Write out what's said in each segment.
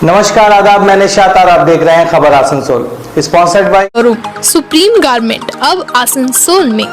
नमस्कार आदाब, मैं निशात और आप देख रहे हैं खबर Asansol, sponsored by supreme garment अब आसनसोल में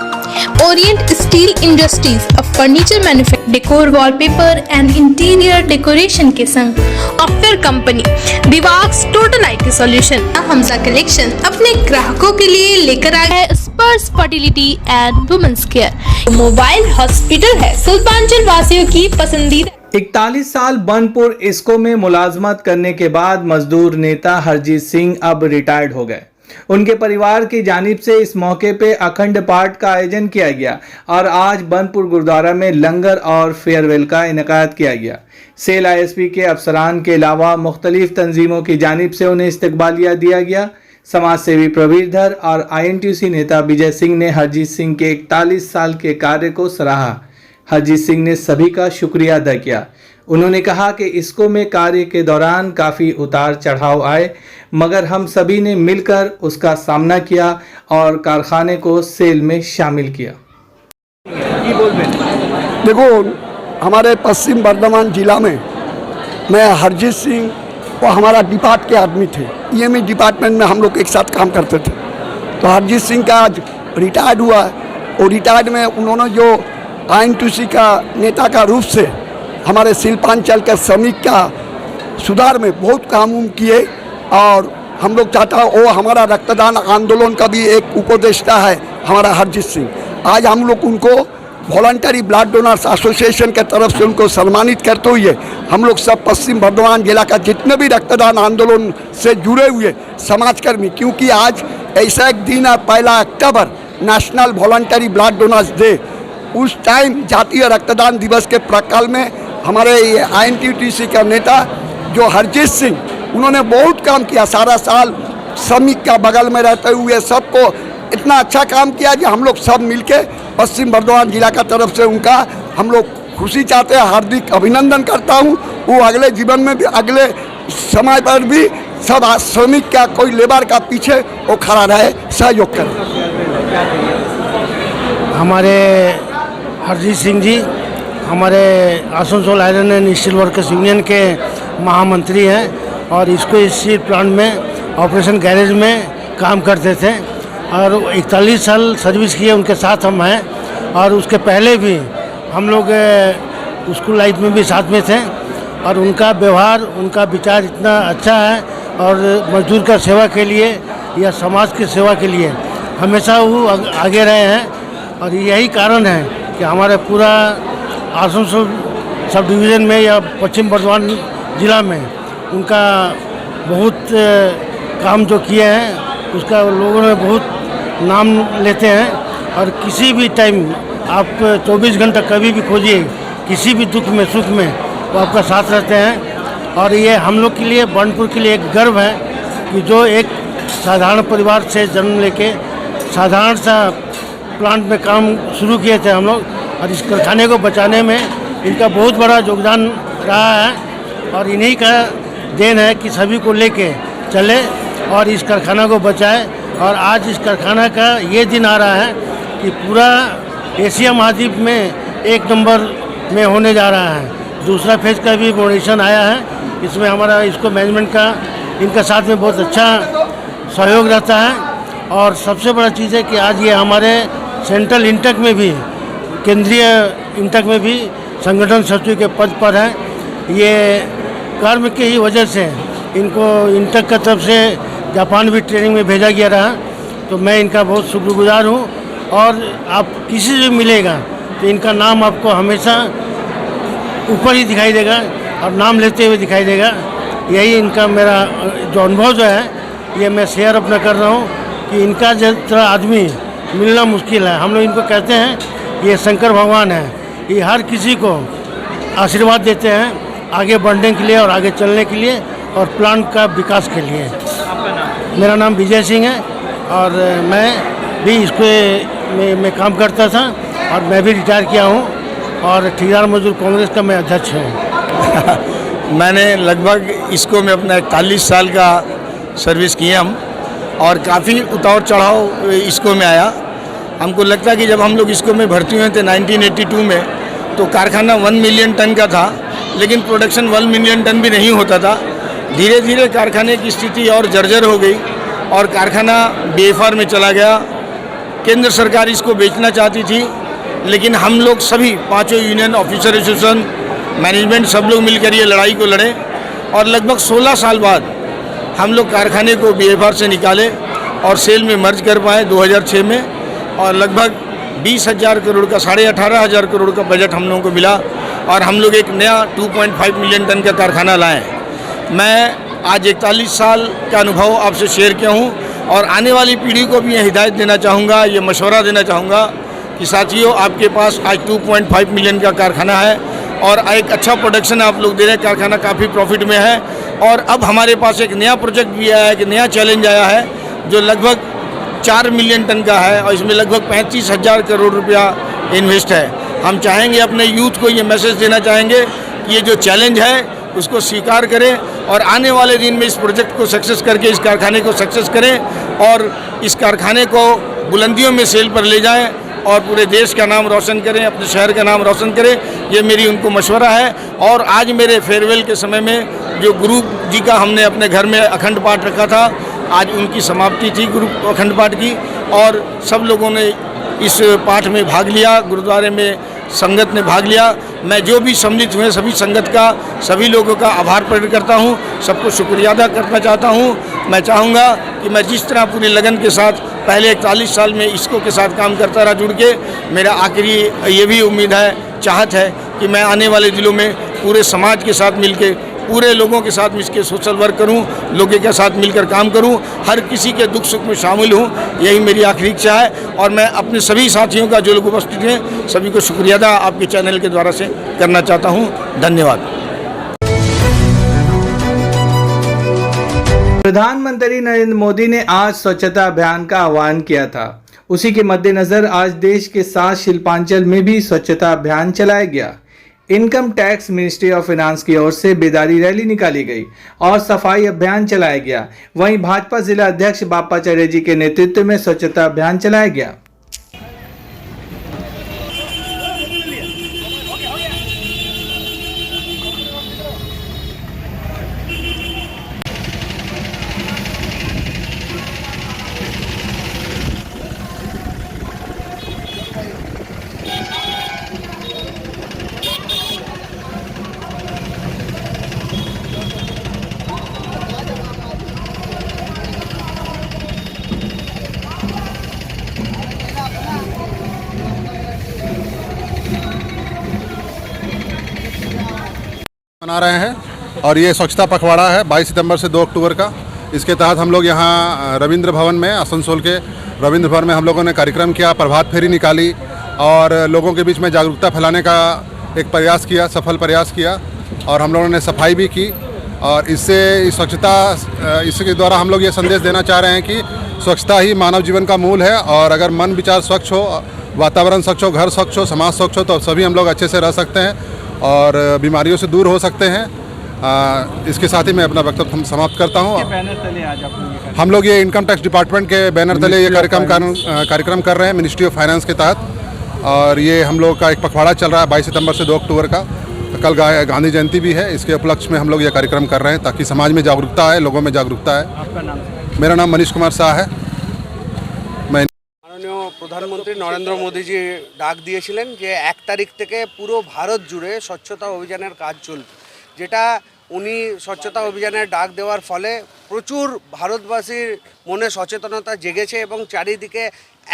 ओरिएंट स्टील इंडस्ट्रीज, अब furniture manufacture, decor, wallpaper and interior decoration के संग सॉफ्टवेयर कंपनी विवाक्स total IT solution Hamza collection अपने ग्राहकों के लिए लेकर आया है Sparsh fertility and women's care mobile hospital है सुल्तानचल वासियों की पसंदीदा। 41 साल बनपुर इसको में मुलाजमत करने के बाद मजदूर नेता हरजीत सिंह अब रिटायर्ड हो गए। उनके परिवार की जानिब से इस मौके पे अखंड पाठ का आयोजन किया गया और आज बनपुर गुरुद्वारा में लंगर और फेयरवेल का इनेकाद किया गया। सेल ISP के अफसरान के अलावा मुख्तलिफ तंजीमों की जानिब से उन्हें इस्तकबालिया दिया गया। समाज सेवी प्रवीरधर और INTUC नेता विजय सिंह ने हरजीत सिंह के 41 साल के कार्य को सराहा। हरजीत सिंह ने सभी का शुक्रिया अदा किया। उन्होंने कहा कि इसको में कार्य के दौरान काफ़ी उतार चढ़ाव आए, मगर हम सभी ने मिलकर उसका सामना किया और कारखाने को सेल में शामिल किया। देखो, हमारे पश्चिम बर्धमान जिला में मैं हरजीत सिंह वो हमारा डिपार्ट के आदमी थे। EME डिपार्टमेंट में हम लोग एक साथ काम करते थे। तो हरजीत सिंह का आज रिटायर्ड हुआ और रिटायर्ड में उन्होंने जो INTUC का नेता का रूप से हमारे शिल्पांचल के श्रमिक का सुधार में बहुत काम किए और हम लोग चाहता है वो हमारा रक्तदान आंदोलन का भी एक उपदेष्टा है हमारा हरजीत सिंह। आज हम लोग उनको वॉलंटरी ब्लड डोनर्स एसोसिएशन के तरफ से उनको सम्मानित करते हुए हम लोग सब पश्चिम बर्धमान जिला का जितने भी रक्तदान आंदोलन से जुड़े हुए समाजकर्मी, क्योंकि आज ऐसा एक दिन है 1 अक्टूबर national voluntary blood donors day, उस टाइम जातीय रक्तदान दिवस के प्राकाल में हमारे INTUC का नेता जो हरजीत सिंह, उन्होंने बहुत काम किया। सारा साल श्रमिक का बगल में रहते हुए सबको इतना अच्छा काम किया कि हम लोग सब मिलके पश्चिम बर्धमान जिला का तरफ से उनका हम लोग खुशी चाहते हैं, हार्दिक अभिनंदन करता हूं। वो अगले जीवन में भी, अगले समय पर भी सब श्रमिक का कोई लेबर का पीछे वो खड़ा रहे, सहयोग करें। हमारे हरजीत सिंह जी हमारे Asansol iron and steel workers union के महामंत्री हैं और इसको इस स्टील प्लांट में ऑपरेशन गैरेज में काम करते थे और 41 साल सर्विस किए उनके साथ हम हैं। और उसके पहले भी हम लोग स्कूल लाइफ में भी साथ में थे और उनका व्यवहार, उनका विचार इतना अच्छा है और मजदूर का सेवा के लिए या समाज की सेवा के लिए हमेशा वो आगे रहे हैं। और यही कारण है कि हमारे पूरा आसनसोल सब डिवीज़न में या पश्चिम बर्धमान ज़िला में उनका बहुत काम जो किए हैं उसका लोगों ने बहुत नाम लेते हैं। और किसी भी टाइम आप 24 घंटा कभी भी खोजिए, किसी भी दुख में सुख में वो आपका साथ रहते हैं। और ये हम लोग के लिए, बनपुर के लिए एक गर्व है कि जो एक साधारण परिवार से जन्म लेके साधारण सा प्लांट में काम शुरू किए थे हम लोग, और इस कारखाने को बचाने में इनका बहुत बड़ा योगदान रहा है। और इन्हीं का देन है कि सभी को लेके चले और इस कारखाना को बचाए। और आज इस कारखाना का ये दिन आ रहा है कि पूरा एशिया महाद्वीप में 1 नंबर में होने जा रहा है। दूसरा फेज का भी मोनेशन आया है, इसमें हमारा इसको मैनेजमेंट का इनका साथ में बहुत अच्छा सहयोग रहता है। और सबसे बड़ा चीज़ है कि आज ये हमारे सेंट्रल इंटक में भी, केंद्रीय इंटक में भी संगठन सचिव के पद पर हैं। ये कर्म की ही वजह से इनको इंटक की तरफ से जापान भी ट्रेनिंग में भेजा गया रहा। तो मैं इनका बहुत शुक्रगुजार हूँ। और आप किसी से मिलेगा तो इनका नाम आपको हमेशा ऊपर ही दिखाई देगा और नाम लेते हुए दिखाई देगा। यही इनका मेरा जो अनुभव जो है ये मैं शेयर अपना कर रहा हूँ कि इनका जैसा आदमी मिलना मुश्किल है। हम लोग इनको कहते हैं ये शंकर भगवान है, ये हर किसी को आशीर्वाद देते हैं आगे बढ़ने के लिए और आगे चलने के लिए और प्लांट का विकास के लिए। मेरा नाम विजय सिंह है और मैं भी इसको में काम करता था और मैं भी रिटायर किया हूँ और ठेकेदार मजदूर कांग्रेस का मैं अध्यक्ष हूँ। मैंने लगभग इसको में अपना 41 साल का सर्विस किया हम और काफ़ी उतार चढ़ाव इसको में आया। हमको लगता है कि जब हम लोग इसको में भर्ती हुए थे 1982 में तो कारखाना 1 मिलियन टन का था, लेकिन प्रोडक्शन 1 मिलियन टन भी नहीं होता था। धीरे धीरे कारखाने की स्थिति और जर्जर हो गई और कारखाना बेफार में चला गया। केंद्र सरकार इसको बेचना चाहती थी, लेकिन हम लोग सभी पांचों यूनियन, ऑफिसर एसोसिएशन, मैनेजमेंट सब लोग मिलकर ये लड़ाई को लड़े और लगभग 16 साल बाद हम लोग कारखाने को बीएफआर से निकाले और सेल में मर्ज कर पाए 2006 में। और लगभग 20,000 करोड़ का, 18,500 करोड़ का बजट हम लोगों को मिला और हम लोग एक नया 2.5 मिलियन टन का कारखाना लाए। मैं आज 41 साल का अनुभव आपसे शेयर किया हूँ और आने वाली पीढ़ी को भी ये हिदायत देना चाहूँगा, ये मशवरा देना चाहूँगा कि साथियों, आपके पास आज 2.5 मिलियन का कारखाना है और एक अच्छा प्रोडक्शन आप लोग दे रहे हैं, कारखाना काफ़ी प्रॉफिट में है। और अब हमारे पास एक नया प्रोजेक्ट भी आया है, एक नया चैलेंज आया है जो लगभग 4 मिलियन टन का है और इसमें लगभग 35,000 करोड़ रुपया इन्वेस्ट है। हम चाहेंगे, अपने यूथ को ये मैसेज देना चाहेंगे कि ये जो चैलेंज है उसको स्वीकार करें और आने वाले दिन में इस प्रोजेक्ट को सक्सेस करके इस कारखाने को सक्सेस करें और इस कारखाने को बुलंदियों में सेल पर ले जाएं और पूरे देश का नाम रोशन करें, अपने शहर का नाम रोशन करें। ये मेरी उनको मशवरा है। और आज मेरे फेयरवेल के समय में जो गुरु जी का हमने अपने घर में अखंड पाठ रखा था, आज उनकी समाप्ति थी गुरु अखंड पाठ की और सब लोगों ने इस पाठ में भाग लिया, गुरुद्वारे में संगत ने भाग लिया। मैं जो भी सम्मिलित हुए सभी संगत का, सभी लोगों का आभार प्रकट करता हूँ, सबको शुक्रिया अदा करना चाहता हूँ। मैं चाहूँगा कि मैं जिस तरह पूरी लगन के साथ पहले 41 साल में इसको के साथ काम करता रहा जुड़ के, मेरा आखिरी ये भी उम्मीद है, चाहत है कि मैं आने वाले दिनों में पूरे समाज के साथ मिलके, पूरे लोगों के साथ मिलकर सोशल वर्क करूं, लोगों के साथ मिलकर काम करूं, हर किसी के दुख सुख में शामिल हूं, यही मेरी आखिरी इच्छा है। और मैं अपने सभी साथियों का, जो लोग उपस्थित हैं, सभी को शुक्रिया अदा आपके चैनल के द्वारा से करना चाहता हूं। धन्यवाद। प्रधानमंत्री नरेंद्र मोदी ने आज स्वच्छता अभियान का आह्वान किया था। उसी के मद्देनजर आज देश के 7 शिल्पांचल में भी स्वच्छता अभियान चलाया गया। Income tax ministry of finance की ओर से बेदारी रैली निकाली गई और सफाई अभियान चलाया गया। वहीं भाजपा जिला अध्यक्ष बाप्पाचार्य जी के नेतृत्व में स्वच्छता अभियान चलाया गया। मना रहे हैं और ये स्वच्छता पखवाड़ा है 22 सितंबर से 2 अक्टूबर का। इसके तहत हम लोग यहाँ रविंद्र भवन में, आसनसोल के रविंद्र भवन में हम लोगों ने कार्यक्रम किया, प्रभात फेरी निकाली और लोगों के बीच में जागरूकता फैलाने का एक प्रयास किया, सफल प्रयास किया। और हम लोगों ने सफाई भी की और इससे स्वच्छता, इसके द्वारा हम लोग ये संदेश देना चाह रहे हैं कि स्वच्छता ही मानव जीवन का मूल है और अगर मन विचार स्वच्छ हो, वातावरण स्वच्छ हो, घर स्वच्छ हो, समाज स्वच्छ हो, तो सभी हम लोग अच्छे से रह सकते हैं और बीमारियों से दूर हो सकते हैं। इसके साथ ही मैं अपना वक्तव्य समाप्त करता हूँ। हम लोग ये इनकम टैक्स डिपार्टमेंट के बैनर तले ये कार्यक्रम कर रहे हैं मिनिस्ट्री ऑफ फाइनेंस के तहत और ये हम लोग का एक पखवाड़ा चल रहा है 22 सितंबर से 2 अक्टूबर का। कल गांधी जयंती भी है, इसके उपलक्ष्य में हम लोग ये कार्यक्रम कर रहे हैं ताकि समाज में जागरूकता आए, लोगों में जागरूकता है। आपका नाम? मेरा नाम मनीष कुमार शाह है। প্রধানমন্ত্রী নরেন্দ্র মোদীজি ডাক দিয়েছিলেন যে 1 তারিখ থেকে পুরো ভারত জুড়ে স্বচ্ছতা অভিযানের কাজ চলবে, যেটা উনি স্বচ্ছতা অভিযানের ডাক দেওয়ার ফলে প্রচুর ভারতবাসীর মনে সচেতনতা জেগেছে এবং চারিদিকে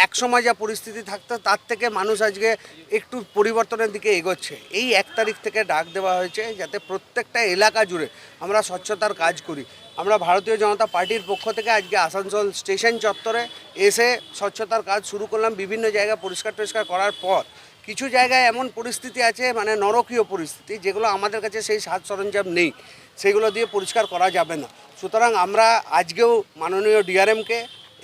একসময় যা পরিস্থিতি থাকতো তার থেকে মানুষ আজকে একটু পরিবর্তনের দিকে এগোচ্ছে। এই 1 তারিখ থেকে ডাক দেওয়া হয়েছে যাতে প্রত্যেকটা এলাকা জুড়ে আমরা স্বচ্ছতার কাজ করি। আমরা ভারতীয় জনতা পার্টির পক্ষ থেকে আজকে আসানসোল স্টেশন চত্বরে এসে স্বচ্ছতার কাজ শুরু করলাম। বিভিন্ন জায়গা পরিষ্কার করার পর কিছু জায়গায় এমন পরিস্থিতি আছে, মানে নরকীয় পরিস্থিতি, যেগুলো আমাদের কাছে সেই সাজ সরঞ্জাম নেই, সেগুলো দিয়ে পরিষ্কার করা যাবে না। সুতরাং আমরা আজকেও মাননীয় ডিআরএমকে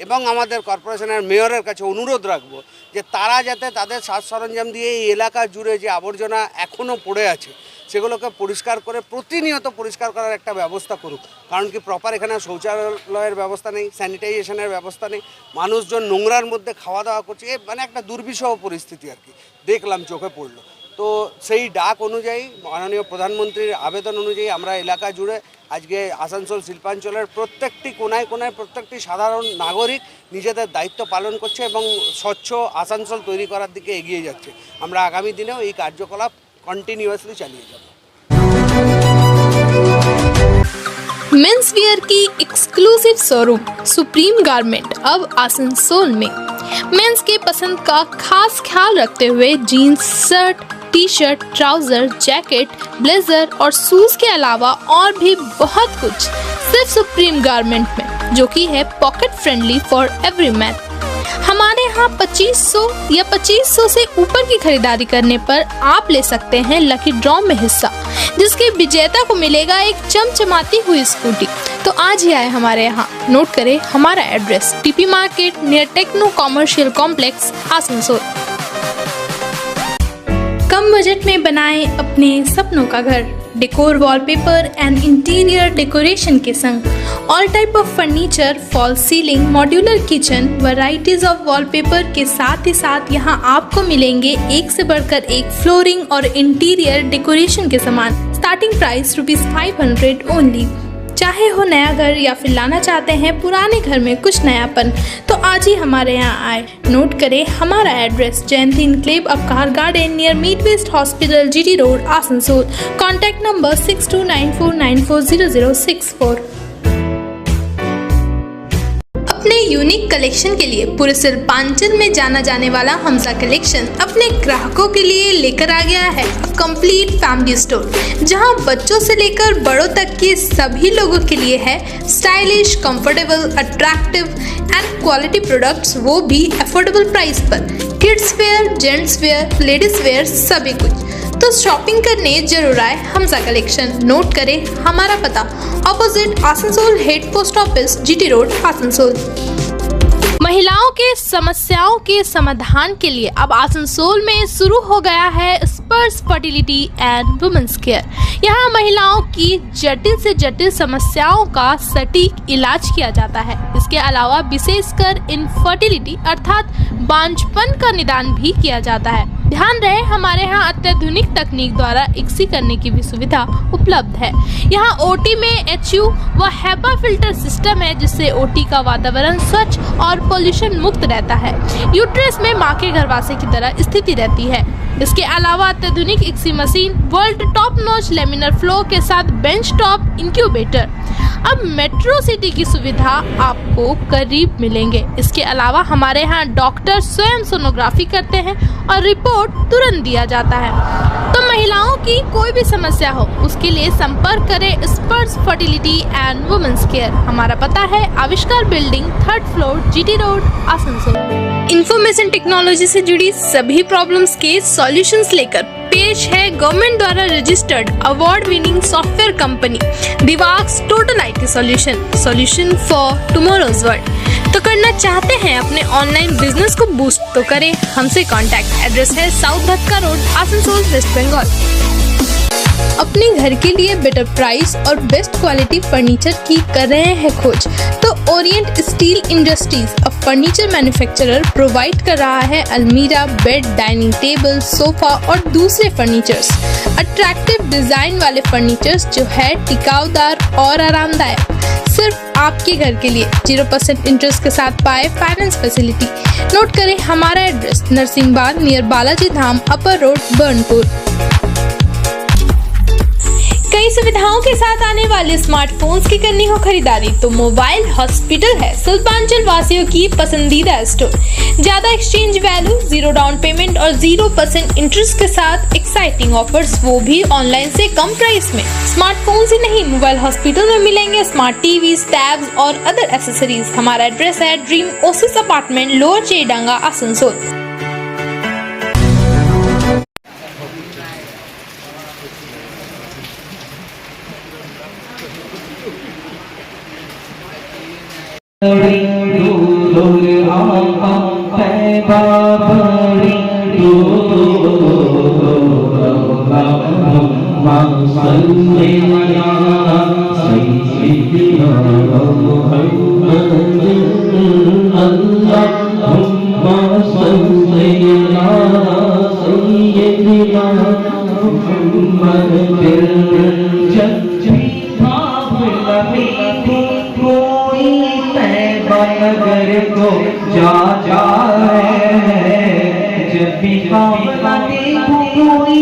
এবং আমাদের কর্পোরেশনের মেয়রের কাছে অনুরোধ রাখবো যে তারা যাতে তাদের সাজ সরঞ্জাম দিয়ে এই এলাকা জুড়ে যে আবর্জনা এখনও পড়ে আছে সেগুলোকে পরিষ্কার করে প্রতিনিয়ত পরিষ্কার করার একটা ব্যবস্থা করুক। কারণ কি প্রপার এখানে শৌচালয়ের ব্যবস্থা নেই, স্যানিটাইজেশনের ব্যবস্থা নেই, মানুষজন নোংরার মধ্যে খাওয়া দাওয়া করছে, মানে একটা দুর্বিষহ পরিস্থিতি আর কি দেখলাম, চোখে পড়লো। তো সেই ডাক অনুযায়ী মাননীয় প্রধানমন্ত্রীর আবেদন অনুযায়ী আমরা এলাকা জুড়ে আজকে আসানসোল শিল্পাঞ্চলের প্রত্যেকটি কোনায় কোনায় প্রত্যেকটি সাধারণ নাগরিক নিজেদের দায়িত্ব পালন করছে এবং স্বচ্ছ আসানসোল তৈরি করার দিকে এগিয়ে যাচ্ছে। আমরা আগামী দিনেও এই কার্যকলাপ কন্টিনিউয়াসলি চালিয়ে যাব। मेंस वियर की एक्सक्लूसिव शोरूम सुप्रीम गारमेंट अब आसनसोल में मेंस के पसंद का खास ख्याल रखते हुए jeans, shirt, T shirt, trouser, jacket, blazer और शूज के अलावा और भी बहुत कुछ सिर्फ सुप्रीम गारमेंट में, जो कि है pocket friendly for every man. हमारे यहाँ 2500 या 2500 से ऊपर की खरीदारी करने पर आप ले सकते हैं लकी ड्रॉ में हिस्सा, जिसके विजेता को मिलेगा एक चमचमाती हुई स्कूटी। तो आज ही आए हमारे यहाँ। नोट करें हमारा address, TP market near techno commercial complex, Asansol. कम बजट में बनाएं अपने सपनों का घर। Decor wallpaper and interior decoration के संग all type of furniture, fall ceiling, modular kitchen, varieties of wallpaper के साथ ही साथ यहाँ आपको मिलेंगे एक से बढ़कर एक फ्लोरिंग और इंटीरियर डेकोरेशन के सामान। Starting price ₹500 only. चाहे हो नया घर या फिर लाना चाहते हैं पुराने घर में कुछ नयापन, तो आज ही हमारे यहाँ आए। नोट करें हमारा एड्रेस, जयंती इनक्लेव अवकार garden near mid west hospital, GT road, Asansol. Contact number 6294940064। अपने यूनिक कलेक्शन के लिए पूरे शिल्पांचल में जाना जाने वाला हमजा कलेक्शन अपने ग्राहकों के लिए लेकर आ गया है कंप्लीट फैमिली स्टोर, जहां बच्चों से लेकर बड़ों तक के सभी लोगों के लिए है stylish, comfortable, attractive and quality products, वो भी अफोर्डेबल प्राइस पर। Kids where, gents wear, ladies wear सभी कुछ। तो शॉपिंग करने जरूर आए हमजा कलेक्शन। नोट करें हमारा पता, opposite Asansol head post office, GT road, Asansol. महिलाओं के समस्याओं के समाधान के लिए अब आसनसोल में शुरू हो गया है Sparsh fertility and women's care. यहाँ महिलाओं की जटिल से जटिल समस्याओं का सटीक इलाज किया जाता है। इसके अलावा विशेषकर इनफर्टिलिटी अर्थात बांझपन का निदान भी किया जाता है। ध्यान रहे हमारे यहाँ अत्याधुनिक तकनीक द्वारा इक्सी करने की भी सुविधा उपलब्ध है। यहाँ ओटी में HU व हेपा फिल्टर सिस्टम है, जिससे ओटी का वातावरण स्वच्छ और पोल्यूशन मुक्त रहता है। यूट्रस में माँ के गर्भाशय की तरह स्थिति रहती है। इसके अलावा अत्याधुनिक ICSI machine, world top notch laminar flow के साथ बेंच टॉप इंक्यूबेटर। अब मेट्रो सिटी की सुविधा आपको करीब मिलेंगे। इसके अलावा हमारे यहाँ डॉक्टर स्वयं सोनोग्राफी करते हैं और रिपोर्ट तुरंत दिया जाता है। तो महिलाओं की कोई भी समस्या हो उसके लिए संपर्क करें स्पर्श फर्टिलिटी एंड वुमेन्स केयर। हमारा पता है आविष्कार building, 3rd floor, GT road, Asansol. Information technology से जुड़ी सभी प्रॉब्लम्स के सॉल्यूशंस लेकर पेश है गवर्नमेंट द्वारा registered award winning software company दिवाक्स total IT solution for tomorrow's world. तो करना चाहते हैं अपने ऑनलाइन बिजनेस को बूस्ट, तो करें हमसे कांटेक्ट। एड्रेस है साउथ धक्का रोड, आसनसोल, वेस्ट बंगाल। अपने घर के लिए बेटर प्राइस और बेस्ट क्वालिटी फर्नीचर की कर रहे हैं खोज, तो Orient steel industries a furniture manufacturer provide कर रहा है अलमीरा, बेड, डाइनिंग टेबल, सोफा और दूसरे फर्नीचर्स। अट्रैक्टिव डिजाइन वाले फर्नीचर्स जो है टिकाऊदार और आरामदायक, सिर्फ आपके घर के लिए 0% इंटरेस्ट के साथ पाए फाइनेंस फैसिलिटी। नोट करें हमारा एड्रेस, नरसिंहबाग नियर बालाजी धाम, अपर रोड, बर्नपुर। कई सुविधाओं के साथ आने वाले स्मार्टफोन्स की करनी हो खरीदारी, तो मोबाइल हॉस्पिटल है शिल्पांचल वासियों की पसंदीदा स्टोर। ज्यादा एक्सचेंज वैल्यू, 0 डाउन पेमेंट और 0% इंटरेस्ट के साथ एक्साइटिंग ऑफर्स, वो भी ऑनलाइन से कम प्राइस में। स्मार्टफोन्स ही नहीं, मोबाइल हॉस्पिटल में मिलेंगे स्मार्ट टीवीज, टैब्स और अदर एसेसरीज। हमारा एड्रेस है dream oasis apartment, lower Chedanga, Asansol. Allahumma salli ala sayyidina नगर को जा जा है, जब भी काबला देखूं कोई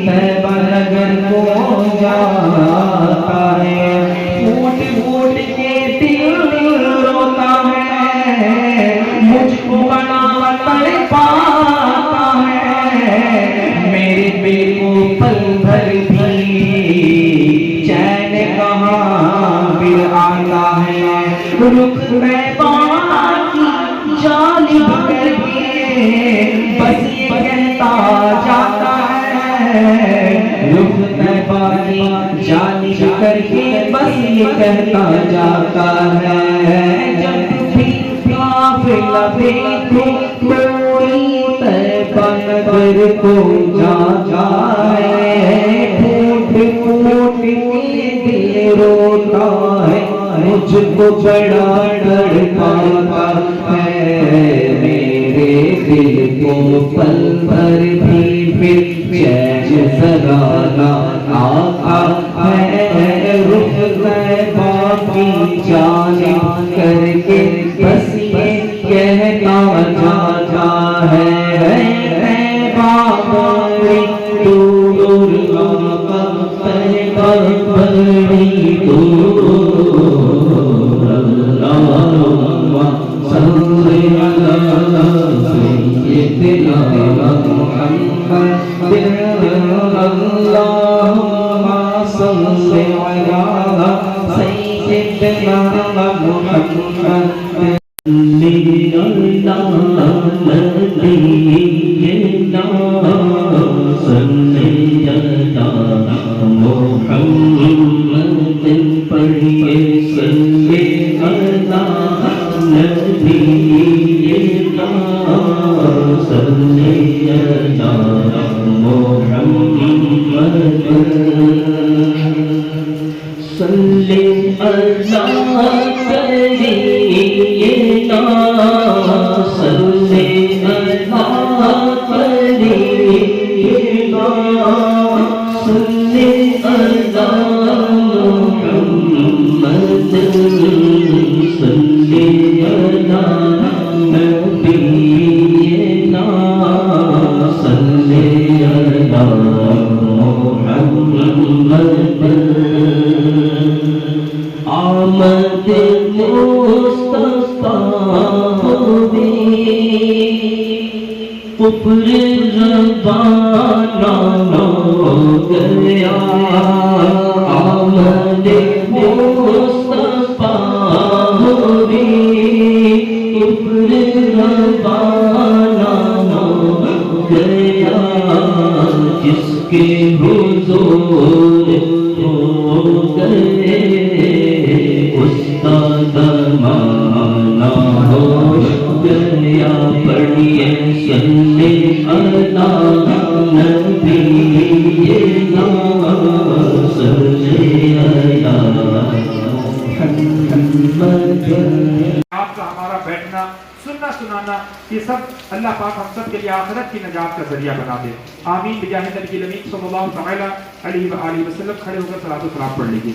तैबा नगर को जाता है। फूट फूट के दिल रोता है, मुझको बना तड़पाता है। मेरे दिल को पल भर भी चैन कहाँ फिर आता है। रुख तैबा की जानिब करके बस ये कहता जाता है। रुख तैबा की जानिब करके बस ये कहता जाता है। जब भी काफिला देखूं कोई तैबा नगर को जा जाए, फूट फूट के दिल रोता है, मुझको बड़ा तड़पाता है। मेरे दिल को पल भर भी फिर चैन जरा ना आता है। रुख तैबा की जानिब करके बस ये कहता जाता है। तैबा बड़ी दूर तैबा बड़ी दूर। अल्लाहुम्मा सल्ली अला सय्यिदिना मुहम्मद। अल्लाहुम्मा सल्ली अला सय्यिदिना मुहम्मद। जिसके हुजूर हो गए उसका ज़माना हो गया। पढ़िए सल्ले अला नबी सल्ले अला मुहम्मद। आपका हमारा बैठना सुनना सुनाना ये सब अल्लाह पाक हम सब के लिए आखिरत की नजात का जरिया बना दे। आमीन बिजाहि नबी अमीन सल्लल्लाहु तआला अलैहि व आलिहि वसल्लम। खड़े होकर सलात व सलाम पढ़ लीजिए।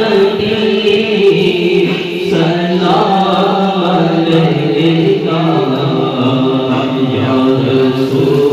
Thank you. सलाम अलैका या रसूल